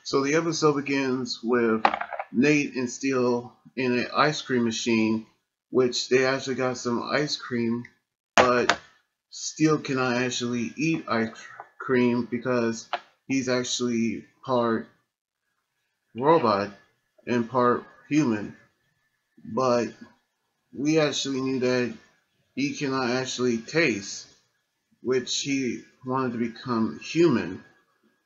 So the episode begins with Nate and Steel in an ice cream machine, which they actually got some ice cream, but Steel cannot actually eat ice cream because he's actually part robot and part human. But we actually knew that he cannot actually taste, which he wanted to become human.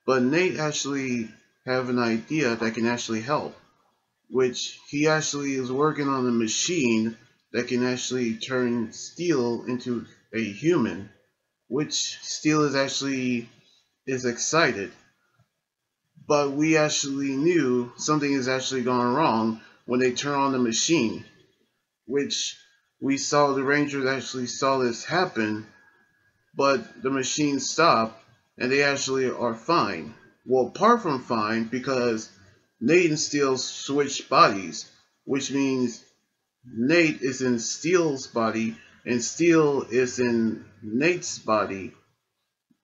But Nate actually have an idea that can actually help, which he actually is working on a machine that can actually turn Steel into a human, which Steel is excited. But we actually knew something is actually going wrong when they turn on the machine, which we saw the Rangers actually saw this happen, but the machine stopped and they actually are fine. Well, apart from fine, because Nate and Steel switched bodies, which means Nate is in Steel's body and Steel is in Nate's body,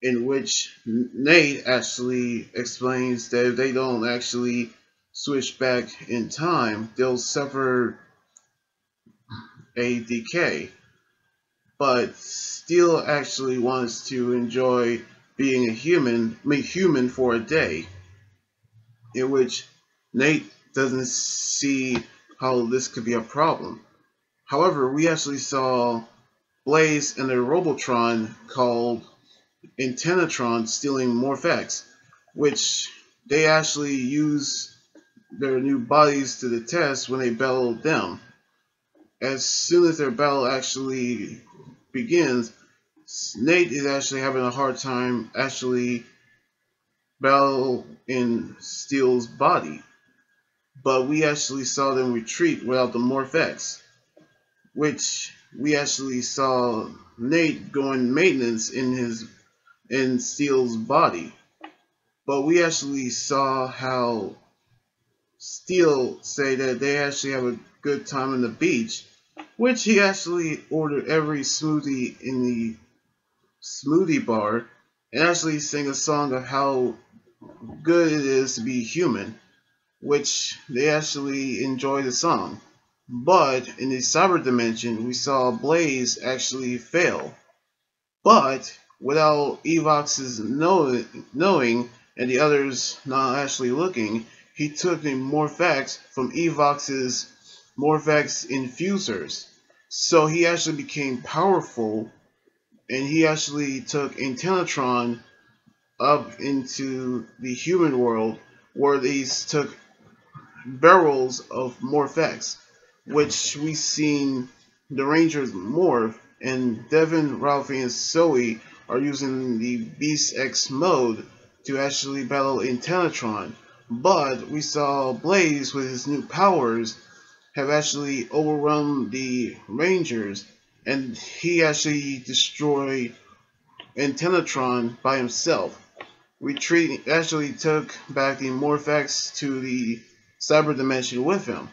in which Nate actually explains that if they don't actually switch back in time, they'll suffer a decay. But Steel actually wants to enjoy being a human for a day, in which Nate doesn't see how this could be a problem. However, we actually saw Blaze and a Robotron called Antennatron stealing Morphers, which they actually use their new bodies to the test when they battle them. As soon as their battle actually begins, Nate is actually having a hard time actually battle in Steel's body. But we actually saw them retreat without the Morphex, which we actually saw Nate going maintenance in Steel's body. But we actually saw how Steel say that they actually have a good time on the beach, which he actually ordered every smoothie in the smoothie bar and actually sang a song of how good it is to be human, which they actually enjoy the song. But in the cyber dimension, we saw Blaze actually fail. But without Evox's knowing and the others not actually looking, he took the Morphex from Evox's Morphex infusers. So he actually became powerful, and he actually took Antennatron up into the human world, where these took barrels of Morphex, which we seen the Rangers morph, and Devin, Ralphie, and Zoe are using the Beast X mode to actually battle Antennatron. But we saw Blaze with his new powers have actually overwhelmed the Rangers, and he actually destroyed Antennatron by himself. Retreat actually took back the Morphex to the cyber dimension with him,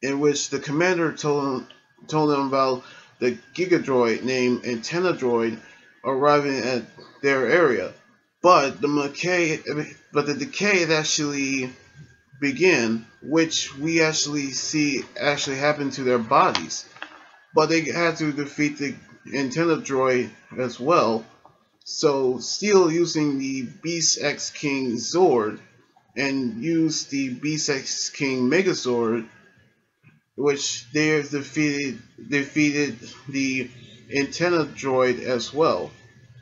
in which the commander told him about the Gigadroid named Antenna Droid arriving at their area. But the decay had actually began, which we actually see actually happen to their bodies. But they had to defeat the Antenna Droid as well. So Steel, using the Beast X King Zord, and used the Beast X King Megazord, which they defeated the Antenna Droid as well.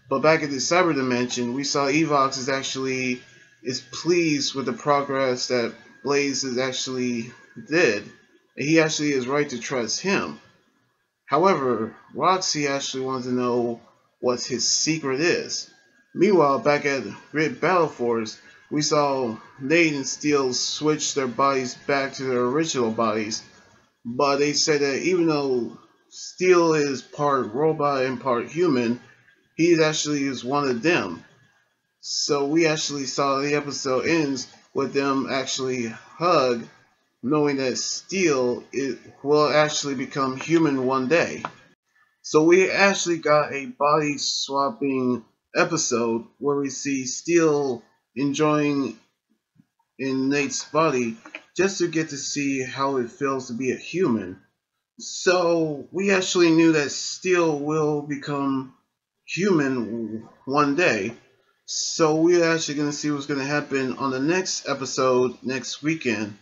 But back in the cyber dimension, we saw Evox is pleased with the progress that Blaze is actually did, and he actually is right to trust him. However, Roxy actually wants to know what his secret is. Meanwhile, back at Grid Battle Force, we saw Nate and Steel switch their bodies back to their original bodies, but they said that even though Steel is part robot and part human, he actually is one of them. So we actually saw the episode ends with them actually hug, knowing that Steel will actually become human one day. So we actually got a body swapping episode where we see Steel enjoying in Nate's body just to get to see how it feels to be a human. So we actually knew that Steel will become human one day. So we're actually going to see what's going to happen on the next episode next weekend.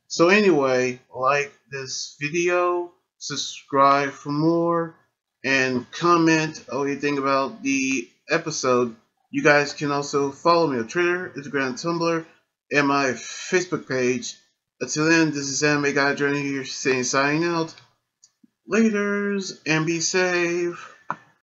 So anyway, like this video, subscribe for more, and comment what you think about the episode. You guys can also follow me on Twitter, Instagram, Tumblr, and my Facebook page. Until then, this is Anime Guy Journey here saying signing out. Laters, and be safe.